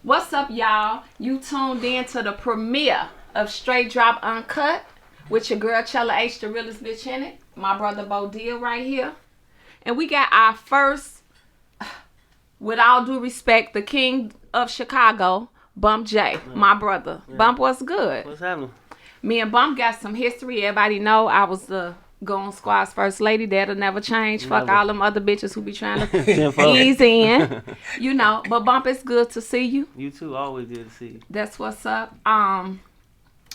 What's up, y'all? You tuned in to the premiere of Str8Drop Uncut with your girl Chella H, the realest bitch in it. My brother Bo Deal right here. And we got our first, with all due respect, the king of Chicago, Bump J, my brother. Yeah. Bump, what's good? What's happening? Me and Bump got some history. Everybody know I was the Gone Squad's first lady. That'll never change. Never. Fuck all them other bitches who be trying to ease in. You know, but Bump, it's good to see you. You too, always good to see you. That's what's up.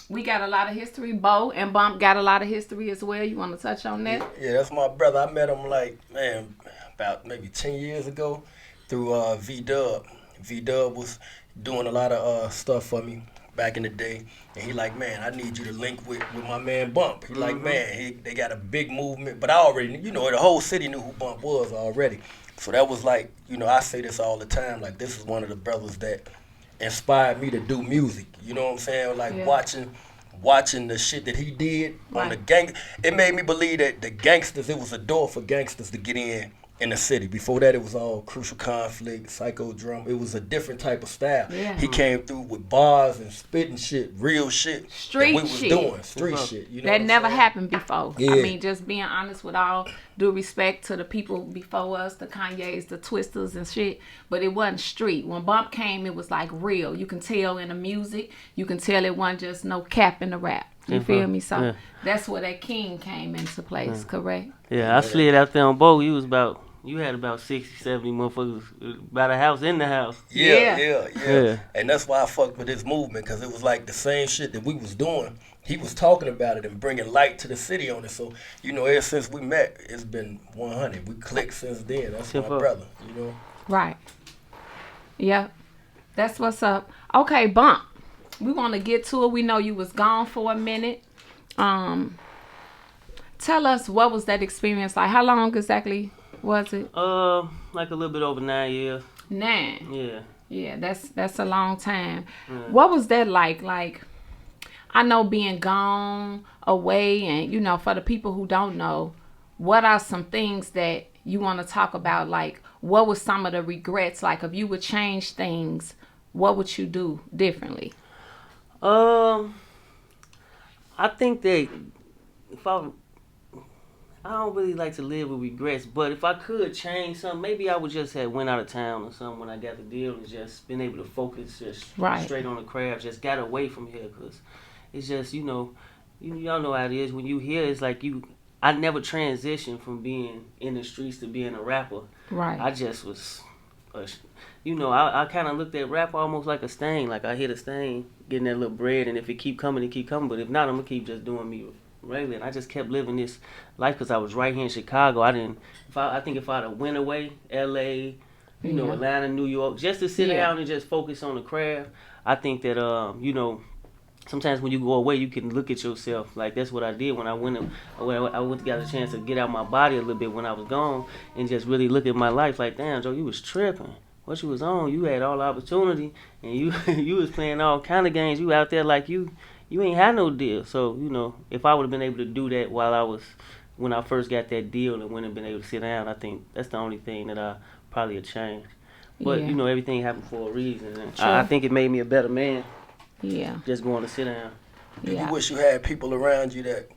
We got a lot of history. Bo and Bump got a lot of history as well. You want to touch on that? Yeah, that's my brother. I met him about maybe 10 years ago through V-Dub. V-Dub was doing a lot of stuff for me back in the day, and he like, man, I need you to link with my man Bump. He like, man, they got a big movement, but I already, the whole city knew who Bump was already. So that was like, I say this all the time, like this is one of the brothers that inspired me to do music. You know what I'm saying? Like watching the shit that he did on the gang. It made me believe that the gangsters, it was a door for gangsters to get in the city. Before that, it was all Crucial Conflict, Psycho Drum. It was a different type of style. Yeah. He came through with bars and spitting shit, real shit. Street that we was shit. Doing street shit. You know that never happened before. Yeah. I mean, just being honest, with all due respect to the people before us, the Kanyes, the Twisters and shit, but it wasn't street. When Bump came, it was like real. You can tell in the music. You can tell it wasn't just no cap in the rap. You feel me? So that's where that king came into place, correct? Yeah, I slid out there on Bo. You had about 60, 70 motherfuckers by the house, in the house. Yeah. And that's why I fucked with this movement, because it was like the same shit that we was doing. He was talking about it and bringing light to the city on it. So, ever since we met, it's been 100. We clicked since then. That's my brother, Right. Yep. That's what's up. Okay, Bump. We want to get to it. We know you was gone for a minute. Tell us, what was that experience like? How long exactly was it? Like a little bit over 9 years. 9? Yeah. Yeah, that's a long time. Yeah. What was that like? Like, I know being gone away, and for the people who don't know, what are some things that you want to talk about? Like, what was some of the regrets? Like, if you would change things, what would you do differently? I think that I don't really like to live with regrets, but if I could change something, maybe I would just have went out of town or something when I got the deal and just been able to focus just straight on the craft, just got away from here, because it's just, y'all know how it is. When you here, it's like I never transitioned from being in the streets to being a rapper. Right. I just was, I kind of looked at rap almost like a stain. Like I hit a stain, getting that little bread, and if it keep coming, it keep coming. But if not, I'm going to keep just doing me regular. And I just kept living this life because I was right here in Chicago. I think if I'd have went away, L.A., Atlanta, New York, just to sit down and just focus on the craft, I think that, sometimes when you go away, you can look at yourself. Like, that's what I did when I got a chance to get out my body a little bit when I was gone and just really look at my life like, damn, Joe, you was tripping. What you was on, you had all the opportunity, and you was playing all kind of games. You out there like you ain't had no deal. So, if I would have been able to do that when I first got that deal and went and been able to sit down, I think that's the only thing that I probably have changed. But, everything happened for a reason. And I think it made me a better man. Yeah. Just going to sit down. Yeah. You wish you had people around you that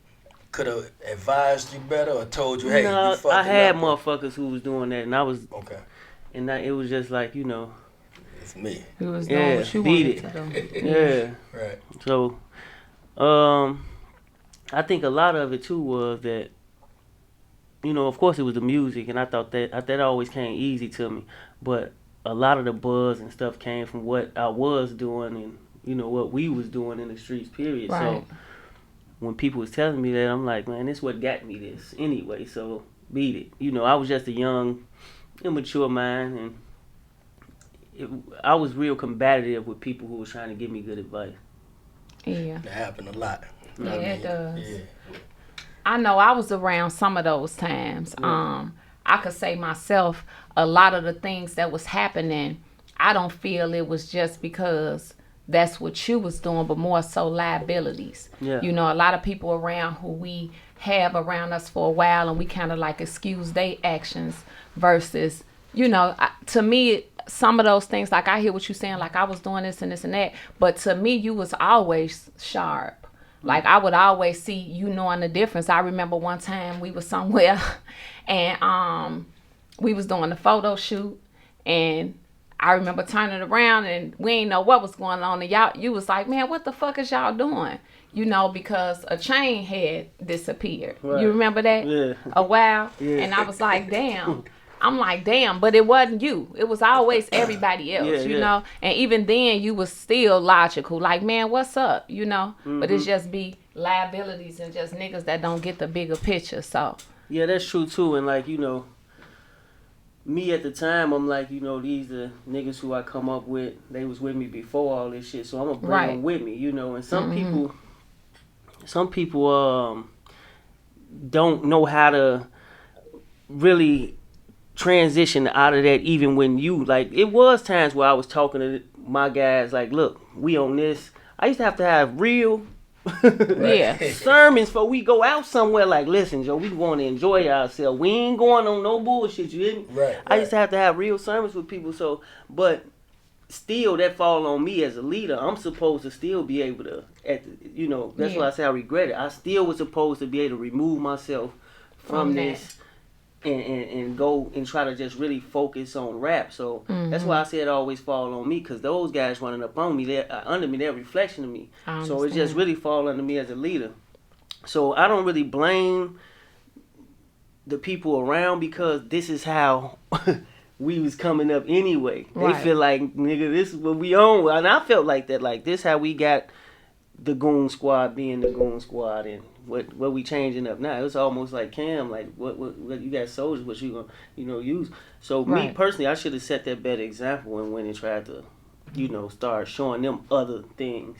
could have advised you better or told you, hey, you fucking I had up. Motherfuckers who was doing that, and I was... Okay. And it was just like, It's me. It was doing what you wanted to do. Yeah. Right. So, I think a lot of it, too, was that, of course it was the music, and I thought that always came easy to me. But a lot of the buzz and stuff came from what I was doing and, what we was doing in the streets, period. Right. So, when people was telling me that, I'm like, man, this what got me this anyway, so beat it. I was just a young, immature mind, and I was real combative with people who was trying to give me good advice. Yeah. That happened a lot. It does. Yeah. I know I was around some of those times. I could say myself, a lot of the things that was happening, I don't feel it was just because that's what you was doing, but more so liabilities. Yeah. A lot of people around who we have around us for a while, and we kind of like excuse their actions versus, to me, some of those things, like I hear what you're saying, like I was doing this and this and that, but to me, you was always sharp. Like I would always see you knowing the difference. I remember one time we was somewhere and we was doing a photo shoot, and I remember turning around and we ain't know what was going on, and you was like, man, what the fuck is y'all doing? You know, because a chain had disappeared. Right. You remember that? Yeah. A while? Yeah. And I was like, damn. I'm like, damn, but it wasn't you. It was always everybody else, you know? And even then, you was still logical. Like, man, what's up, you know? Mm-hmm. But it's just be liabilities and just niggas that don't get the bigger picture, so. Yeah, that's true, too. And, like, you know, me at the time, I'm like, you know, these are niggas who I come up with. They was with me before all this shit, so I'm going to bring them with me, you know? And some people don't know how to really transition out of that. Even when you, like, it was times where I was talking to my guys like, look, we on this. I used to have real sermons before we go out somewhere. Like, listen, Joe, we want to enjoy ourselves. We ain't going on no bullshit, you hear me? Right. I used to have real sermons with people. So, but still, that fall on me as a leader. I'm supposed to still be able to, you know, that's why I say I regret it. I still was supposed to be able to remove myself from this and go and try to just really focus on rap. So that's why I said it always fall on me, because those guys running up on me, they're under me, they're a reflection of me. So it just really fall under me as a leader. So I don't really blame the people around, because this is how we was coming up anyway. They feel like, nigga, this is what we own. And I felt like that. Like, this how we got the Goon Squad being the Goon Squad, and what we changing up now. It's almost like Cam, like what you got soldiers, what you gonna, you know, use. So me personally, I should have set that better example and went and tried to, you know, start showing them other things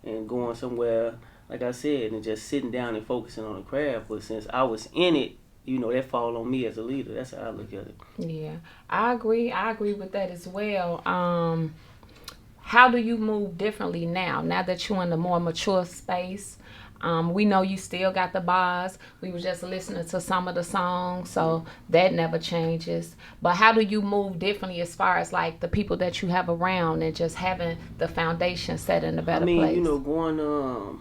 and going somewhere, like I said, and just sitting down and focusing on the craft. But since I was in it, you know, that fall on me as a leader. That's how I look at it. Yeah, I agree with that as well. How do you move differently now that you're in the more mature space? We know you still got the bars. We were just listening to some of the songs, so that never changes. But how do you move differently as far as like the people that you have around and just having the foundation set in a better place? You know, going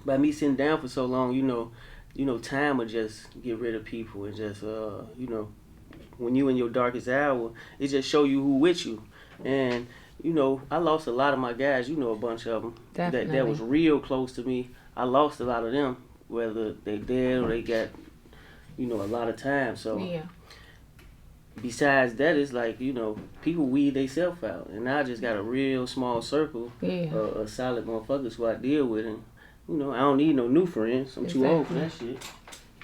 by me sitting down for so long, you know, time will just get rid of people, and just you know, when you in your darkest hour, it just show you who with you. And you know, I lost a lot of my guys. You know, a bunch of them that was real close to me. I lost a lot of them, whether they dead or they got, you know, a lot of time. So besides that, it's like, you know, people weed themselves out, and I just got a real small circle of solid motherfuckers who I deal with, and you know, I don't need no new friends. I'm too old for that shit.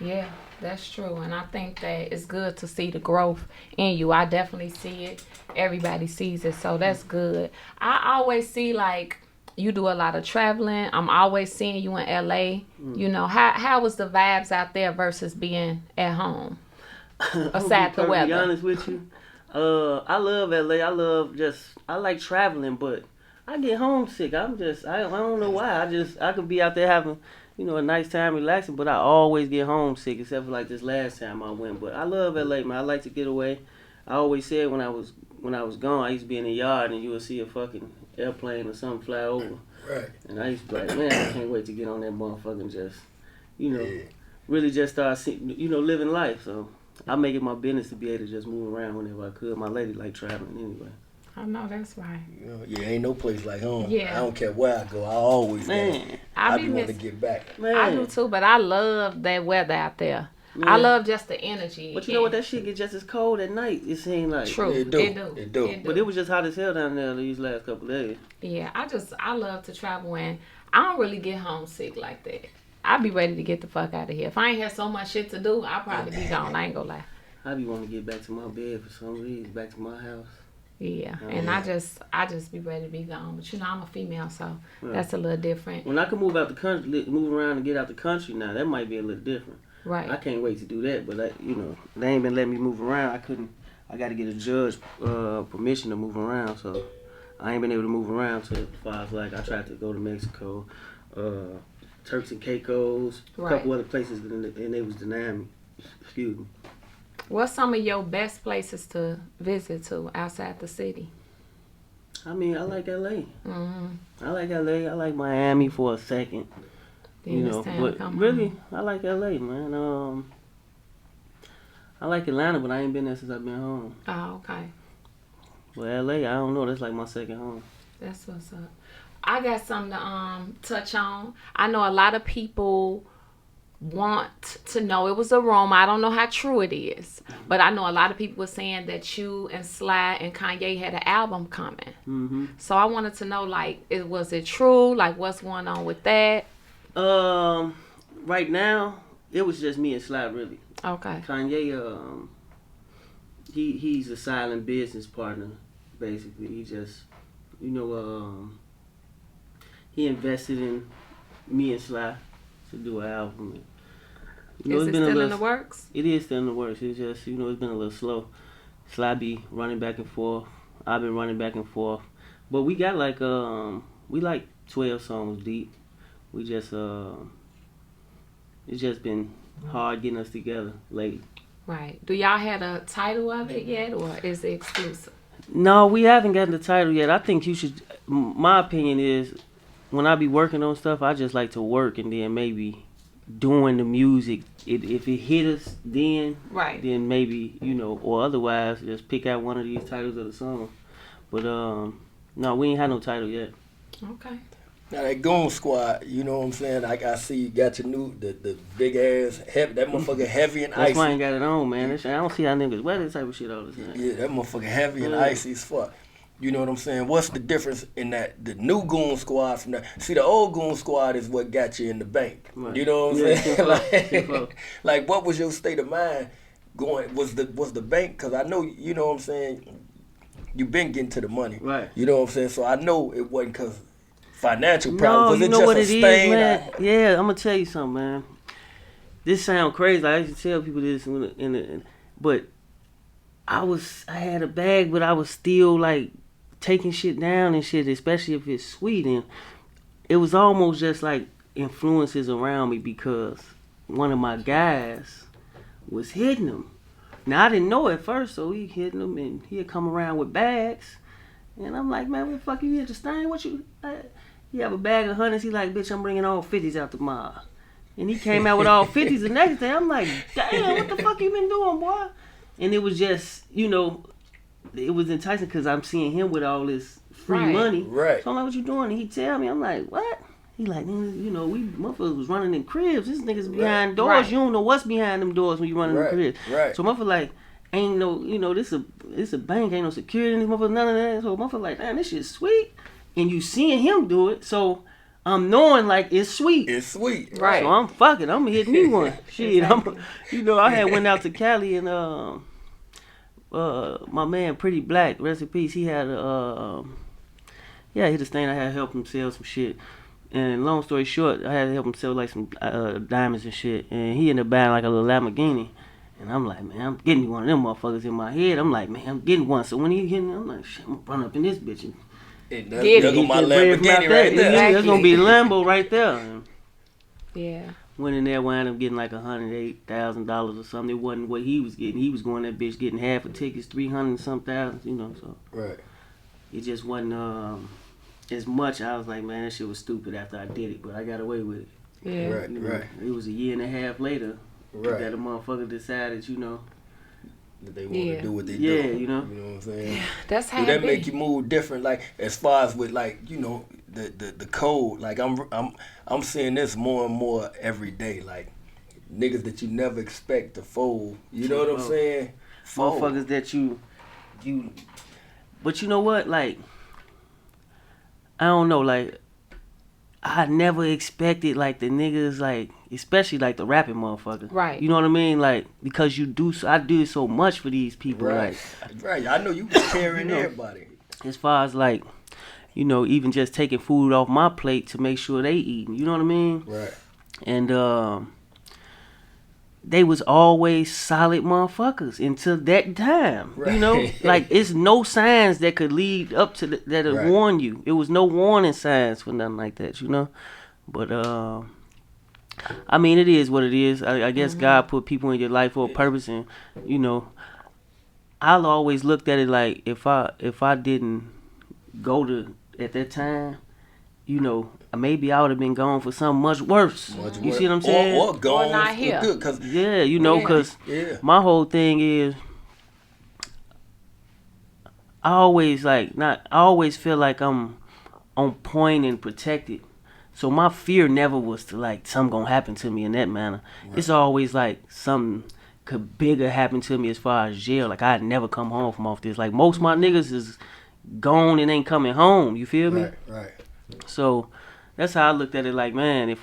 Yeah, that's true. And I think that it's good to see the growth in you. I definitely see it. Everybody sees it. So that's good. I always see, like, you do a lot of traveling. I'm always seeing you in LA. You know, how was the vibes out there versus being at home? Aside the weather. To be honest with you, I love LA. I like traveling, but I get homesick. I don't know why. I could be out there having, you know, a nice time relaxing, but I always get homesick, except for like this last time I went. But I love LA, man. I like to get away. I always said when I was gone, I used to be in the yard and you would see a fucking airplane or something fly over. Right. And I used to be like, man, I can't wait to get on that motherfucker and just, you know, really just start seeing, you know, living life. So I make it my business to be able to just move around whenever I could. My lady like traveling anyway. I know, that's right. Yeah, ain't no place like home. Yeah. I don't care where I go. I always I be wanting to get back. Man. I do too, but I love that weather out there. Man. I love just the energy. But you know what? That shit get just as cold at night. It seems like. True. It do. But it was just hot as hell down there these last couple of days. Yeah, I love to travel, and I don't really get homesick like that. I be ready to get the fuck out of here. If I ain't had so much shit to do, I'll probably be gone. I ain't gonna lie. I be wanting to get back to my bed for some reason, back to my house. Yeah, and I just be ready to be gone. But you know, I'm a female, so that's a little different. When I can move out the country, move around and get out the country now, that might be a little different. Right. I can't wait to do that, but you know, they ain't been letting me move around. I got to get a judge permission to move around, so I ain't been able to move around. So far as like I tried to go to Mexico, Turks and Caicos, a couple other places, and they was denying me. Excuse me. What's some of your best places to visit to outside the city? I mean, I like LA. Mm-hmm. I like LA. I like Miami for a second. Then it's time to But come really, home. I like LA, man. I like Atlanta, but I ain't been there since I've been home. Oh, okay. But LA, I don't know. That's like my second home. That's what's up. I got something to touch on. I know a lot of people want to know it was a rumor. I don't know how true it is, but I know a lot of people were saying that you and Sly and Kanye had an album coming. Mm-hmm. So I wanted to know, like, was it true? Like, what's going on with that? Right now, it was just me and Sly, really. Okay. Kanye, he's a silent business partner, basically. He just, he invested in me and Sly to do an album. Is it still in the works? It is still in the works. It's just, it's been a little slow. Sly be running back and forth. I've been running back and forth. But we got like, we like 12 songs deep. We just, it's just been hard getting us together lately. Right. Do y'all have a title of it yet, or is it exclusive? No, we haven't gotten the title yet. I think you should, my opinion is, when I be working on stuff, I just like to work and then maybe doing the music. If it hit us then, right, then maybe, or otherwise just pick out one of these titles of the song. But no, we ain't had no title yet. Okay. Now that Goon Squad, you know what I'm saying? Like I see you got your new, the big ass, heavy, that motherfucker heavy and icy. That's why I ain't got it on, man. I don't see how niggas wear this type of shit all the time. Yeah, that motherfucker heavy and icy as fuck. You know what I'm saying? What's the difference in that, the new Goon Squad from that? See, the old Goon Squad is what got you in the bank. Right. You know what I'm saying? Like, what was your state of mind going? Was the bank? Because I know, you know what I'm saying, you been getting to the money. Right. You know what I'm saying? So I know it wasn't because financial problems. No, was you it know just what a it is, stain? man. Yeah, I'm gonna tell you something, man. This sound crazy. I used to tell people this, but I had a bag, but I was still like taking shit down and shit, especially if it's sweet. And it was almost just like influences around me because one of my guys was hitting them. Now I didn't know at first, so he hitting them and he'd come around with bags. And I'm like, man, what the fuck you hit the stain? What you? He have a bag of hundreds. He like, bitch, I'm bringing all 50s out the mob. And he came out with all 50s the next day. I'm like, damn, what the fuck you been doing, boy? And it was just, it was enticing because I'm seeing him with all this free money. Right. So I'm like, what you doing? And he tell me, I'm like, what? He like, we motherfuckers was running in cribs. This nigga's behind doors. Right. You don't know what's behind them doors when you running in cribs. Right. So motherfucker like, ain't no, this a bank, ain't no security in this motherfucker, none of that. So motherfucker like, man, this shit's sweet. And you seeing him do it, so I'm knowing like it's sweet. It's sweet. Right. So I'm fucking, I'm gonna hit me one. Shit, I had went out to Cali and my man Pretty Black, rest in peace, he had he hit a stain. I had to help him sell some shit. And long story short, I had to help him sell like some diamonds and shit. And he ended up buying like a little Lamborghini. And I'm like, man, I'm getting one of them motherfuckers in my head. I'm like, man, I'm getting one. So when he hit me, I'm like, shit, I'm gonna run up in this bitch and There go my Lamborghini right there. Exactly. That's gonna be Lambo right there. Yeah. Went in there, wound up getting like $108,000 or something. It wasn't what he was getting. He was going that bitch getting half of tickets, 300 and some thousand, So right. It just wasn't as much. I was like, man, that shit was stupid after I did it, but I got away with it. Yeah. Right. It was a year and a half later that a motherfucker decided, that they want to do what they do. Yeah, You know what I'm saying? Yeah, that's how. Do that make you move different? Like as far as with like the code. Like I'm seeing this more and more every day. Like niggas that you never expect to fold. You know what I'm saying? Fold. Motherfuckers that you. But you know what? Like I don't know. Like I never expected like the niggas like. Especially like the rapping motherfucker. Right. You know what I mean? Like, because I do so much for these people. Right. Like, right. I know you carrying everybody. As far as like, even just taking food off my plate to make sure they eating. You know what I mean? Right. And they was always solid motherfuckers until that time. Right. Like it's no signs that could lead up to that'll warn you. It was no warning signs for nothing like that. But I mean, it is what it is. I guess God put people in your life for a purpose, and you know, I'll always looked at it like if I didn't go to at that time, you know, maybe I would have been gone for something much worse. You see what I'm saying? Or gone Or not here. good, cause Yeah, you know, cause my whole thing is I always feel like I'm on point and protected. So my fear never was to like something gonna happen to me in that manner. Right. It's always like something could bigger happen to me as far as jail. Like I'd never come home from off this. Like most of my niggas is gone and ain't coming home. You feel me? Right. So that's how I looked at it. Like, man,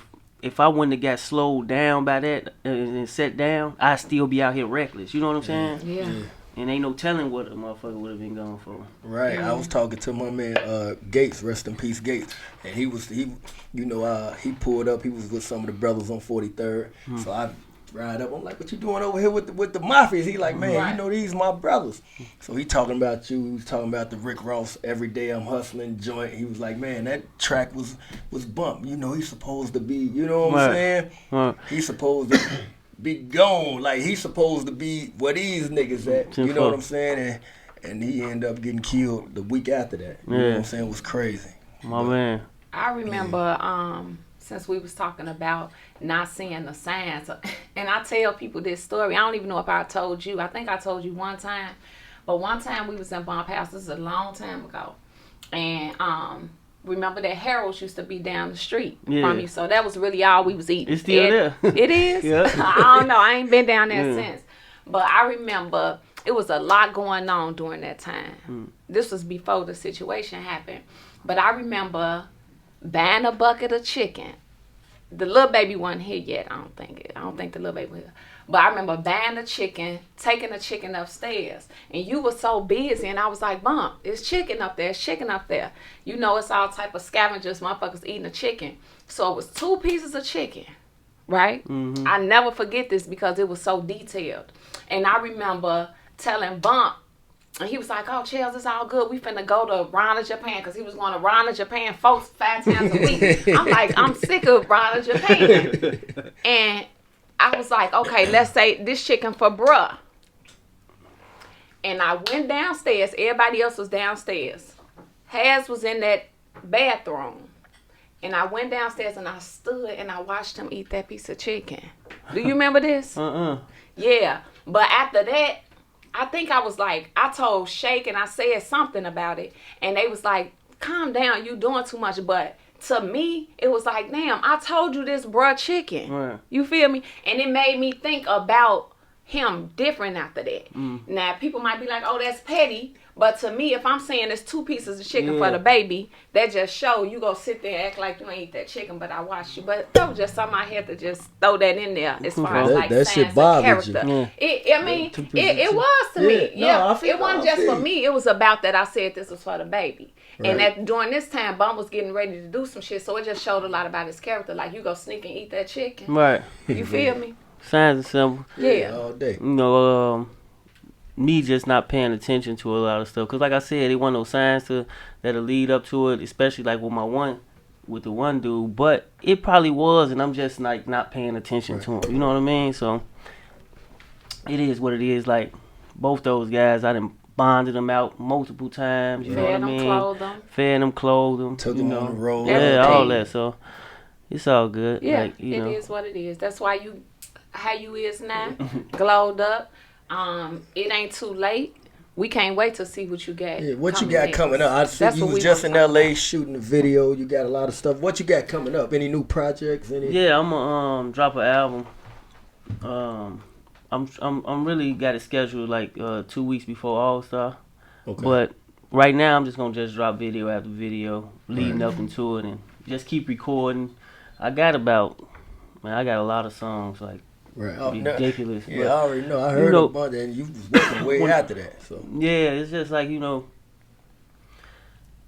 if I wouldn't have got slowed down by that and set down, I'd still be out here reckless. You know what I'm saying? Yeah. And ain't no telling what a motherfucker would have been gone for. Right. I was talking to my man Gates, rest in peace Gates, and he pulled up. He was with some of the brothers on 43rd. So I ride up. I'm like, what you doing over here with the mafias? He like, man, you know these my brothers. So he talking about you. He was talking about the Rick Ross every day I'm hustling joint. He was like, man, that track was bumped. You know, he's supposed to be. You know what I'm saying? Right. He's supposed to be gone. Like he's supposed to be where these niggas at. You know what I'm saying? And he ended up getting killed the week after that. You know what I'm saying? It was crazy. My man. I remember since we was talking about not seeing the signs, and I tell people this story. I don't even know if I told you. I think I told you one time. But one time we was in Bump House. This is a long time ago. And remember that Harold's used to be down the street from you, so that was really all we was eating. It's still there. It is? Yeah. I don't know. I ain't been down there since. But I remember it was a lot going on during that time. This was before the situation happened. But I remember buying a bucket of chicken. The little baby wasn't here yet. I don't think the little baby was here. But I remember buying the chicken, taking the chicken upstairs. And you were so busy, and I was like, Bump, it's chicken up there, it's chicken up there. You know, it's all type of scavengers, motherfuckers eating the chicken. So it was 2 pieces of chicken, right? I never forget this because it was so detailed. And I remember telling Bump, and he was like, oh, Chels, it's all good. We finna go to Rana, Japan, because he was going to Rana, Japan 5 times a week. I'm like, I'm sick of Rana, Japan. And I was like, okay, let's say this chicken for bruh. And I went downstairs. Everybody else was downstairs. Haz was in that bathroom. And I went downstairs and I stood and I watched him eat that piece of chicken. Do you remember this? Yeah. But after that, I think I was like, I told Shake and I said something about it. And they was like, calm down, you doing too much. But to me, it was like, damn, I told you this bruh chicken. Right. You feel me? And it made me think about him different after that. Now, people might be like, oh, that's petty. But to me, if I'm saying it's 2 pieces of chicken for the baby, that just show you go sit there and act like you ain't eat that chicken, but I watched you. But that was just something I had to just throw that in there as far as like that signs shit of character. You. It was to me. No, it wasn't just for me. It was about that I said this was for the baby. Right. And during this time, Bum was getting ready to do some shit, so it just showed a lot about his character. Like, you go sneak and eat that chicken. Right. You feel me? Signs are simple. Yeah. All day. You know, me just not paying attention to a lot of stuff. Because like I said, it wasn't no signs that'll lead up to it, especially like with the one dude. But it probably was, and I'm just like not paying attention to him. You know what I mean? So it is what it is. Like, both those guys, I done bonded them out multiple times. You know what I mean? Fed them, clothed them. Took them on the road. Yeah, all that. So it's all good. Yeah, like, it is what it is. That's why how you is now, glowed up. It ain't too late. We can't wait to see what you got. Yeah, what you got coming up? I see you was just in LA shooting a video. You got a lot of stuff. What you got coming up? Any new projects? Yeah, I'm gonna drop an album. I'm really got it scheduled like 2 weeks before All Star. Okay. But right now I'm just gonna drop video after video, leading up into it, and just keep recording. I got a lot of songs like. Ridiculous. Yeah, I already know. I heard about that, and you was working way after that. So yeah, it's just like, you know,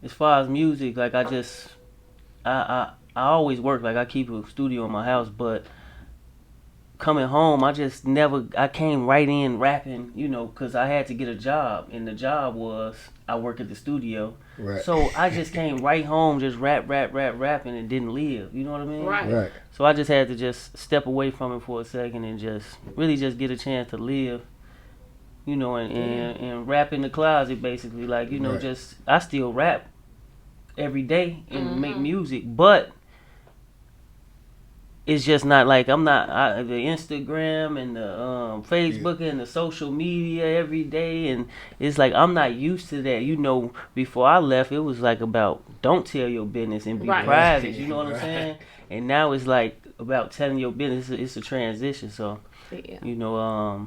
as far as music, like I always work. Like, I keep a studio in my house, but coming home, I came right in rapping, you know, because I had to get a job, and the job was I work at the studio. Right. So I just came right home, just rapping, and didn't live. You know what I mean? Right. So I just had to just step away from it for a second and just really just get a chance to live, you know, and rap in the closet, basically. Like, you know, just I still rap every day and make music, but it's just not like the Instagram and the Facebook and the social media every day, and it's like I'm not used to that. You know, before I left, it was like about don't tell your business and be private. You know what I'm saying? And now it's like about telling your business. It's a transition. So, you know,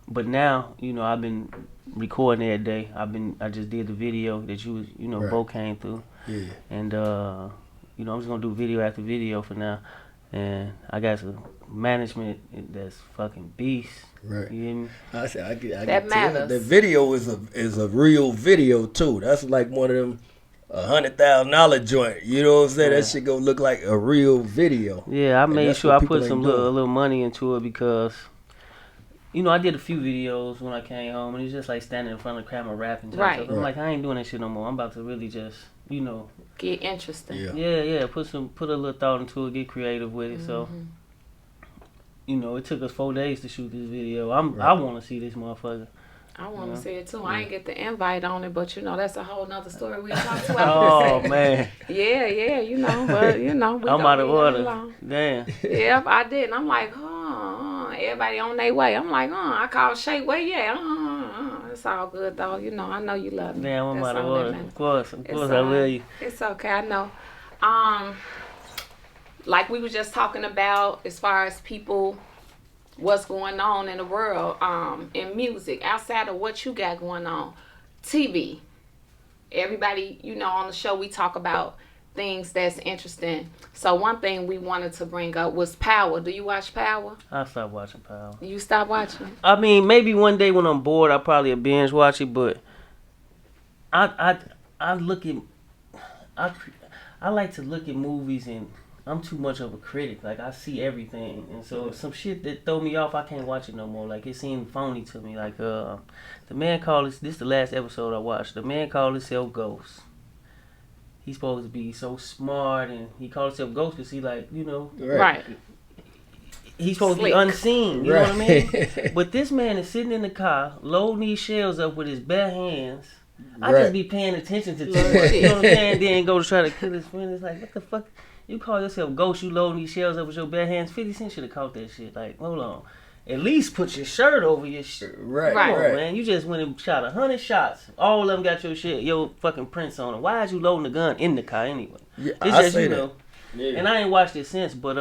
but now, you know, I've been recording every day. I just did the video that you Bo came through. Yeah. And you know, I'm just gonna do video after video for now. And I got some management that's fucking beast. Right. You hear me? I get That matters. The video is a real video too. That's like one of them $100,000 joint. You know what I'm saying? Yeah. That shit gonna look like a real video. Yeah, I And made that's sure what I put people some ain't doing. little money into it because, you know, I did a few videos when I came home, and it's just like standing in front of the camera rapping. Right. So I'm like, I ain't doing that shit no more. I'm about to really just, you know, Get interesting. yeah, put a little thought into it, get creative with it. So, you know, it took us 4 days to shoot this video. I want to see this motherfucker. I want to see it too. I ain't get the invite on it, but you know that's a whole nother story we'll talk to. Oh man. Yeah, you know, but you know, we I'm out of order. along. Damn. Yep, I did. And I'm like, everybody on their way. I'm like, I called Shay, where you at? It's all good though. You know, I know you love me. Damn, I'm That's out of all that order. matters. Of course, It's I love you. It's okay, I know. Like we were just talking about as far as people, what's going on in the world, in music, outside of what you got going on. TV. Everybody, you know, on the show we talk about things that's interesting. So one thing we wanted to bring up was Power. Do you watch Power? I stopped watching Power. You stop watching it? I mean, maybe one day when I'm bored, I'll probably binge watch it, but I like to look at movies, and I'm too much of a critic. Like, I see everything, and so if some shit that throw me off, I can't watch it no more. Like, it seemed phony to me. Like, the man called this is the last episode I watched. The man called himself Ghost. He's supposed to be so smart, and he called himself Ghost because he, like, you know, Right. he's supposed to be Slick. unseen. You know what I mean? But this man is sitting in the car, loading these shells up with his bare hands. I just be paying attention to too much. You know what I'm saying? Then go to try to kill his friend. It's like, what the fuck? You call yourself Ghost, you loading these shells up with your bare hands. 50 Cent should have caught that shit. Like, hold on. At least put your shirt over your shit. Right. Come on, man. You just went and shot 100 shots. All of them got your shit, your fucking prints on it. Why is you loading the gun in the car anyway? Yeah, It's I just, say you that. know. Yeah. And I ain't watched it since, but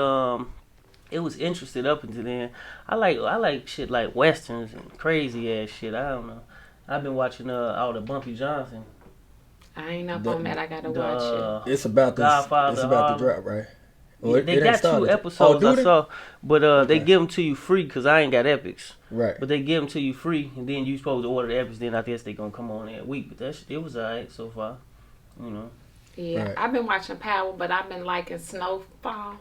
it was interested up until then. I like shit like westerns and crazy ass shit. I don't know. I've been watching all the Bumpy Johnson. I ain't up on that. I gotta watch it. It's about this. Godfather, It's about Harlem. to drop, right? They ain't got started. 2 episodes Oh, I do they? saw, but they Okay. give them to you free because I ain't got Epics. Right. But they give them to you free, and then you supposed to order the Epics. Then I guess they gonna come on that week. But it was alright so far, you know. Yeah, Right. I've been watching Power, but I've been liking Snowfall.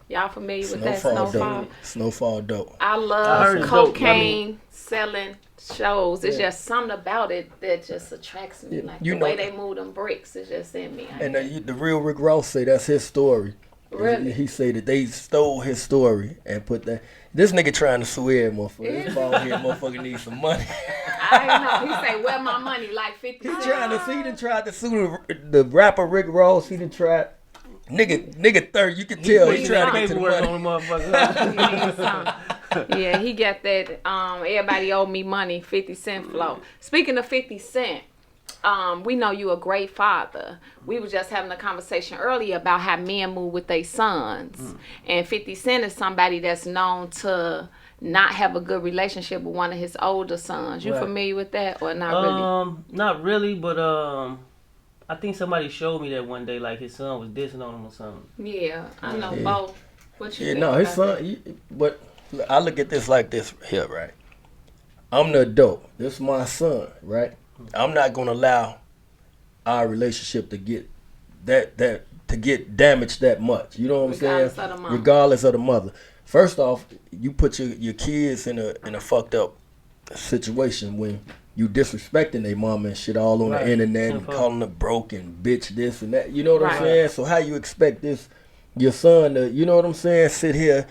Y'all familiar with that Snowfall Snowfall? dope. Snowfall dope. I I love heard it's dope. cocaine selling shows. It's Yeah. just something about it that just attracts me. Yeah, Like you the way know- they move them bricks is just in me. And the real Rick Ross say that's his story. Really? He say that they stole his story and put that. This nigga trying to sue every motherfucker. This bald head motherfucker needs some money. I know. He say, "Where my money?" Like 50 He cents. trying to see. He done tried to sue the rapper Rick Ross. He done tried. Nigga 30. You can tell he trying to get to the paperwork money. on the motherfucker. He needs some. Yeah, he got that. Everybody owe me money. 50 Cent flow. Speaking of 50 Cent. We know you a great father. We were just having a conversation earlier about how men move with their sons. And 50 Cent is somebody that's known to not have a good relationship with one of his older sons. You Right. familiar with that or not really? Not really, but I think somebody showed me that one day, like his son was dissing on him or something. Yeah, I know Yeah. both. What you Yeah, think no, his about son. But I look at this like this here, right? I'm the adult. This is my son, right? I'm not gonna allow our relationship to get that to get damaged that much. You know what I'm Regardless saying? of the mother. Regardless of the mother. first off, you put your kids in a fucked up situation when you disrespecting their mama and shit all on the internet and calling her broke and bitch this and that. You know what I'm saying? So how you expect your son to, you know what I'm saying, sit here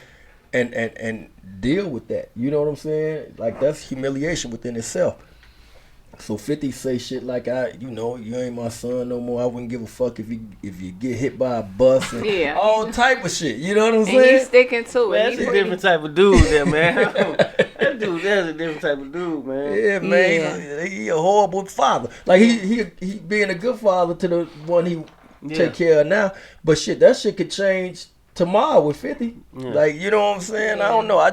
and deal with that? You know what I'm saying? Like, that's humiliation within itself. So 50 say shit like, you ain't my son no more. I wouldn't give a fuck if you get hit by a bus and all type of shit. You know what I'm saying? And he's sticking to it. That's a different type of dude there, man. That's a different type of dude, man. Yeah, man. Yeah. He a horrible father. Like, he being a good father to the one he take care of now. But shit, that shit could change tomorrow with 50. Yeah. Like, you know what I'm saying? I don't know. I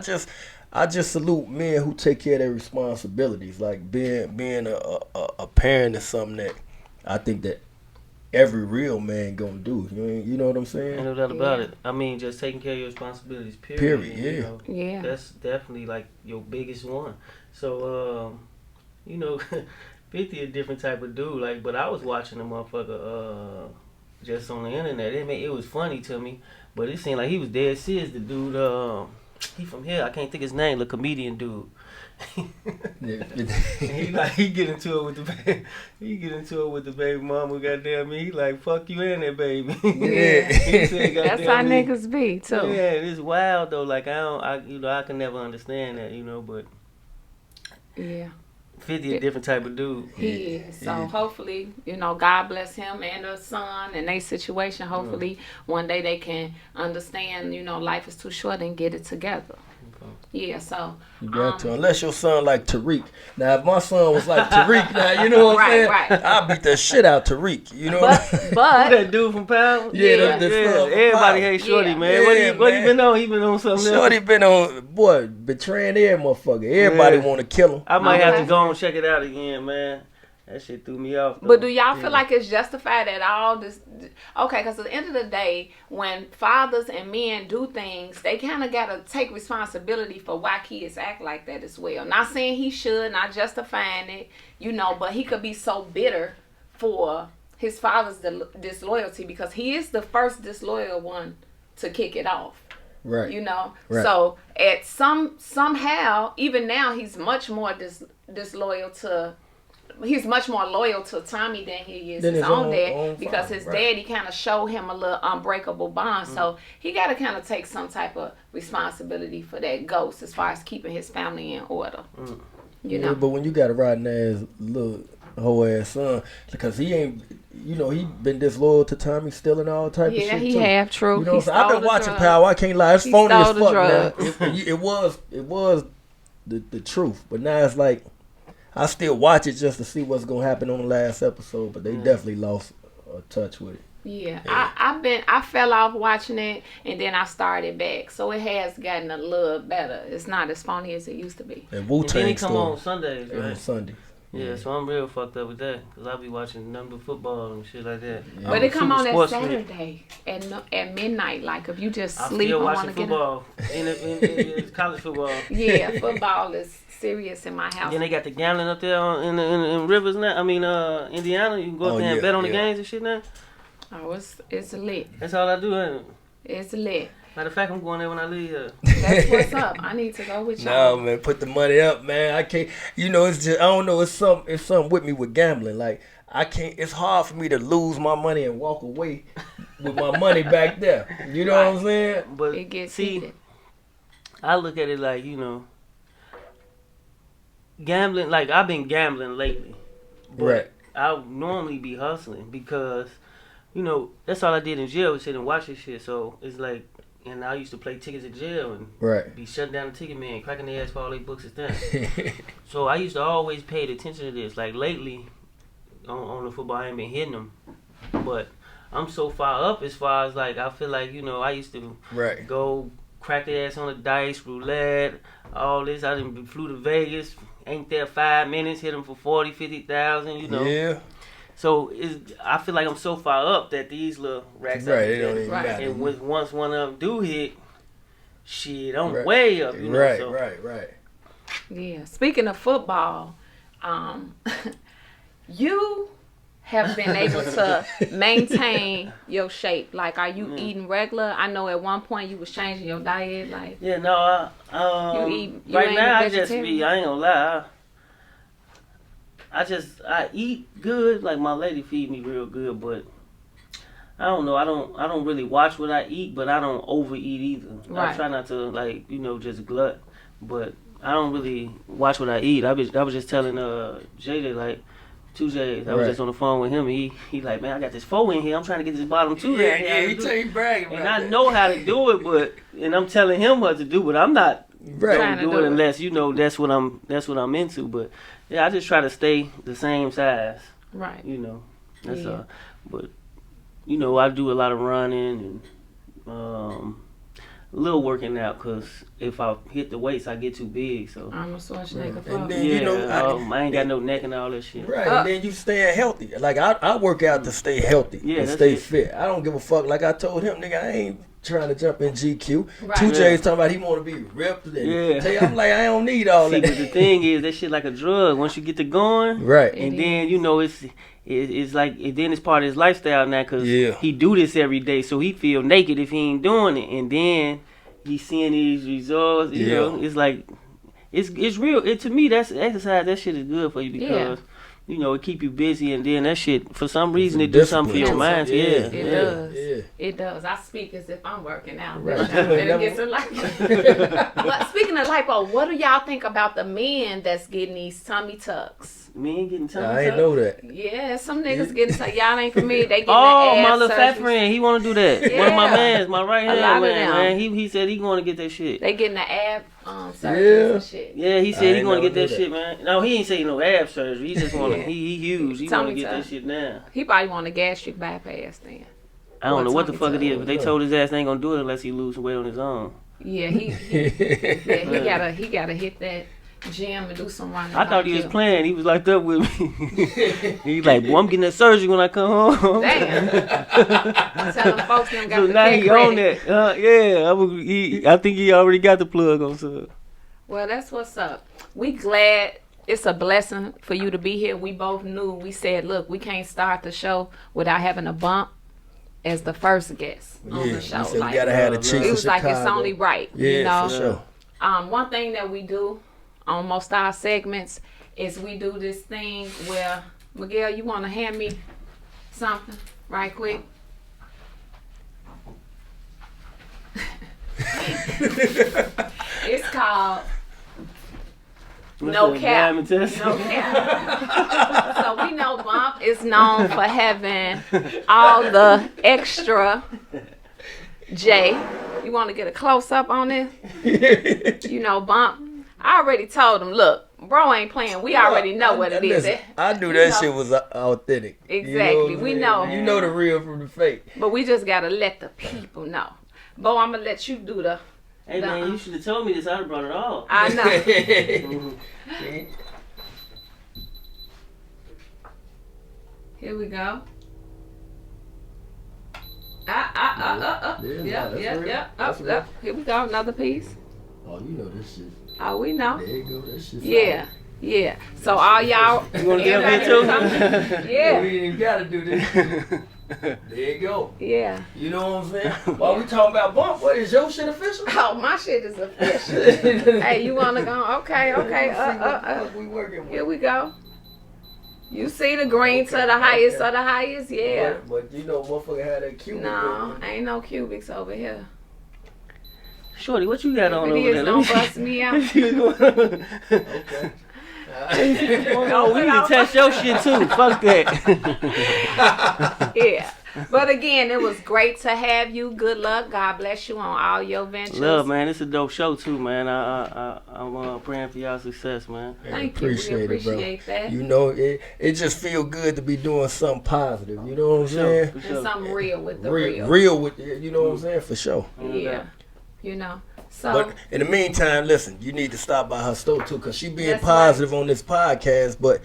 just salute men who take care of their responsibilities. Like, being a parent is something that I think that every real man gonna do. You know what I'm saying? No doubt about it. I mean, just taking care of your responsibilities, period. Yeah. You know, yeah. That's definitely like your biggest one. So, 50 a different type of dude. Like, but I was watching a motherfucker just on the internet. It was funny to me, but it seemed like he was dead serious. The dude, he from here. I can't think his name. The comedian dude. he get into it with the baby mama. Goddamn me, he like, fuck you and that baby. Yeah. He said, that's how niggas be too. Yeah, it's wild though. Like, I can never understand that, but yeah. 50 a different type of dude. He is. So hopefully, God bless him and the son and their situation. Hopefully one day they can understand, life is too short and get it together. Yeah, so you got to, unless your son like Tariq. Now, if my son was like Tariq, now you know what I'm saying. Right. I beat the shit out Tariq. You know, but that dude from Pound. Yeah. Everybody hates Shorty, man. What he been on? He been on something else. Shorty been on betraying every motherfucker. Everybody want to kill him. I might have to go and check it out again, man. That shit threw me off, though. But do y'all feel like it's justified at all? Okay, because at the end of the day, when fathers and men do things, they kind of got to take responsibility for why kids act like that as well. Not saying he should, not justifying it, but he could be so bitter for his father's disloyalty because he is the first disloyal one to kick it off. Right. Right. So at somehow, even now, he's much more disloyal to... He's much more loyal to Tommy than he is his own dad because his daddy kind of showed him a little unbreakable bond. So he got to kind of take some type of responsibility for that ghost as far as keeping his family in order. Yeah, but when you got a rotten ass little whole ass son, because he ain't, he been disloyal to Tommy, stealing all type of shit too. Yeah, he have, true. I've been watching Power. I can't lie, it's phony as fuck now. It was the truth, but now it's like, I still watch it just to see what's gonna happen on the last episode, but they definitely lost touch with it. Yeah. I fell off watching it and then I started back, so it has gotten a little better. It's not as funny as it used to be. And Wu-Tang he come on Sundays, right? On Sundays. Yeah, so I'm real fucked up with that because I be watching nothing but football and shit like that. Yeah. But it come on that Saturday at midnight. Like if you just sleep and want to get football. In college football. Yeah, football is serious in my house. Then they got the gambling up there in Rivers now. I mean, Indiana. You can go up there and bet on the games and shit now. Oh, it's lit. That's all I do, ain't it? It's lit. Matter of fact, I'm going there when I leave here. That's what's up. I need to go with y'all. No, man, put the money up, man. I can't. It's just, I don't know. It's something with me with gambling. Like, I can't. It's hard for me to lose my money and walk away with my money back there. You know what I'm saying? But it gets heated. I look at it like, gambling. Like, I've been gambling lately, but right. I normally be hustling because, that's all I did in jail was sit and watch this shit. So it's like. And I used to play tickets in jail and be shutting down the ticket man, cracking their ass for all their books and stuff. So I used to always pay attention to this. Like lately, on the football, I ain't been hitting them. But I'm so far up as far as like, I feel like, I used to go crack their ass on the dice, roulette, all this. I done flew to Vegas, ain't there 5 minutes, hit them for 40, 50,000, Yeah. So I feel like I'm so far up that these little racks they don't even matter. And once one of them do hit, shit, I'm way up. Right. Yeah. Speaking of football, you have been able to maintain your shape? Like, are you eating regular? I know at one point you was changing your diet. Like, Yeah, no, you right now I vegetarian? I ain't gonna lie. I eat good. Like my lady feed me real good, but I don't know. I don't really watch what I eat, but I don't overeat either. Right. I try not to just glut, but I don't really watch what I eat. I was just telling JJ like 2 days. I was just on the phone with him, and he like, man, I got this 4 in here. I'm trying to get this bottom 2 in here. Yeah, he tell you bragging about and that. I know how to do it, and I'm telling him what to do, but I'm not Trying gonna to do do it it. unless that's what I'm into. But yeah, I just try to stay the same size. Right. That's Yeah. but I do a lot of running and a little working out, because if I hit the weights, I get too big. So I'm a Schwarzenegger. And then, yeah, I ain't got no neck and all that shit. Right, and then you staying healthy. Like I work out to stay healthy and stay fit. I don't give a fuck. Like I told him, nigga, I ain't trying to jump in GQ. Right. 2J's talking about he want to be ripped. And tell you, I'm like, I don't need all See, that. but the thing is, that shit like a drug. Once you get to going, Right. and then it's like then it's part of his lifestyle now, because he do this every day, so he feel naked if he ain't doing it, and then he's seeing these results. You know, it's like it's real. To me, that's exercise. That shit is good for you because it keep you busy, and then that shit for some reason it do something for your mind. It does. Yeah. It does. I speak as if I'm working out. Right. But speaking of lipo, what do y'all think about the men that's getting these tummy tucks? Men getting tummy tucks? I ain't know that. Yeah, some niggas getting y'all ain't for me. They getting my the little fat friend, he want to do that. Yeah. One of my mans, my right hand lot of man, them. he said he going to get that shit. They getting the ab surgeries and shit. Yeah, he said he going to get that that shit, man. No, he ain't say no ab surgery. He just want to. He huge. He want to get that shit now. He probably want a gastric bypass then. I don't know what the fuck it is, but they told his ass they ain't gonna do it unless he lose weight on his own. Yeah, he gotta hit that gym and do some running. I thought he was playing. He was locked up with me. He like, boy, I'm getting that surgery when I come home. Damn. Tell them folks them got So the now kick he ready. on that. I think he already got the plug on sub. Well, that's what's up. We glad. It's a blessing for you to be here. We both knew. We said, look, we can't start the show without having a bump as the first guest on the show. We said like, we gotta have the chick it from was like Chicago. it's only right. Yeah, you know? for sure. One thing that we do on most of our segments is we do this thing where, Miguel, you want to hand me something right quick? It's called No Cap. No Cap. So we know Bump is known for having all the extra J. You want to get a close up on this? You know, Bump. I already told him, look, bro ain't playing. We already know what it is. Listen, I knew that shit was authentic. Exactly. You know We what I'm know. saying? You know the real from the fake. But we just got to let the people know. Bo, I'm going to let you do the... Hey, man, you should have told me this. I'd have brought it all. I know. Here we go. Yep. Here we go. Another piece. Oh, you know this shit. Oh, we know. There you go. That shit. Yeah. Yeah. So all y'all. You want to get up here too? Yeah. We ain't even gotta do this. There you go. Yeah. You know what I'm saying? While we talking about Bump, what is your shit official? Oh, my shit is official. Hey, you want to go? Okay. We working with. Here we go. You see the green to the highest of the highest? Yeah. But you know, motherfucker had that cubic. No, ain't no cubics over here. Shorty, what you got on If over it there? is, don't bust me out. Okay. Oh, we need to test your shit too. Fuck that. Yeah. But again, it was great to have you. Good luck. God bless you on all your ventures. Love, man. It's a dope show too, man. I'm praying for y'all success, man. Thank you. We appreciate that. You know, it just feel good to be doing something positive. You know what I'm saying? For And sure. something real with the real. Real with it. You know what I'm saying? For sure. Yeah. You know. So But in the meantime, listen, you need to stop by her store too, cause she being That's positive on this podcast, but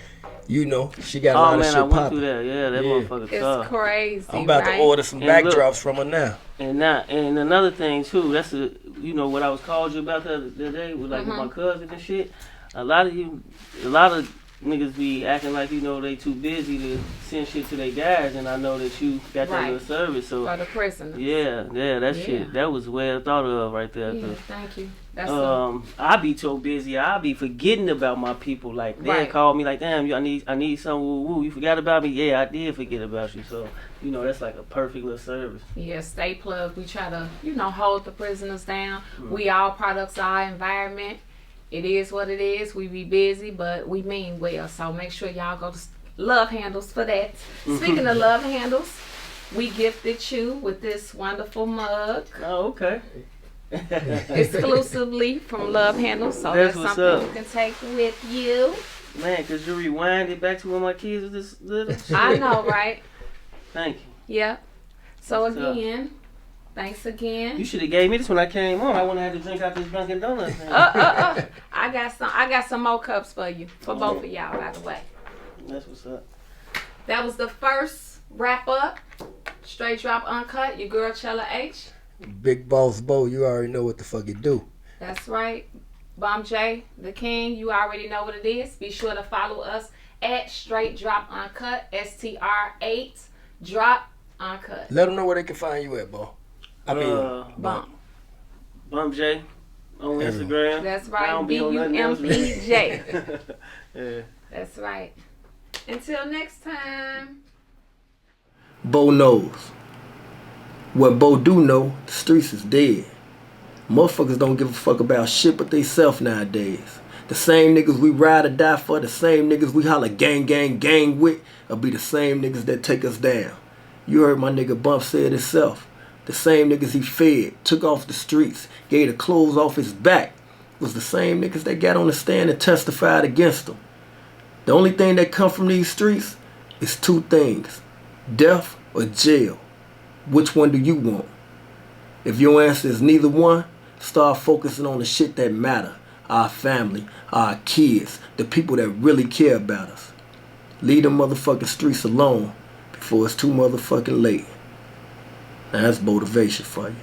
you know she got a lot Oh of man, shit I went popping. through that. Yeah, that motherfucker it's tough. crazy. I'm about right? to order some And look- backdrops from her now. And another thing too, that's what I was called you about the other day with like with my cousin and shit. A lot of niggas be acting like, you know, they too busy to send shit to their guys, and I know that you got that little service. So for the prisoner. yeah, that shit, that was well thought of right there. Yeah, thank you. That's I be so busy, I be forgetting about my people. Like they call me like, damn, I need some woo woo. You forgot about me? Yeah, I did forget about you. So you know, that's like a perfect little service. Yeah, stay plugged. We try to, you know, hold the prisoners down. We all products of our environment. It is what it is. We be busy, but we mean well. So make sure y'all go to Love Handles for that. Speaking of Love Handles, we gifted you with this wonderful mug. Oh, okay. Exclusively from Love Handles. So that's something up. You can take with you. Man, could you rewind it back to when my kids was this little? I know, right? Thank you. Yeah. So again, thanks again. You should have gave me this when I came on. I wouldn't have to drink out this Dunkin' Donuts. I got some more cups for you, for both of y'all, by the way. That's what's up. That was the first wrap up. Str8Drop Uncut. Your girl Chella H. Big Boss Bo, you already know what the fuck it do. That's right. Bomb J, the king, you already know what it is. Be sure to follow us at Str8Drop Uncut. Str8Drop Uncut. Let them know where they can find you at, Bo. I mean, Bomb J on Instagram. That's right. BUMPJ. Yeah. That's right. Until next time. Bo knows. What Bo do know, the streets is dead. Motherfuckers don't give a fuck about shit but they self nowadays. The same niggas we ride or die for, the same niggas we holler gang, gang, gang with, will be the same niggas that take us down. You heard my nigga Bump say it himself. The same niggas he fed, took off the streets, gave the clothes off his back, was the same niggas that got on the stand and testified against him. The only thing that come from these streets is two things, death or jail. Which one do you want? If your answer is neither one, start focusing on the shit that matter. Our family, our kids, the people that really care about us. Leave them motherfucking streets alone before it's too motherfucking late. Now that's motivation for you.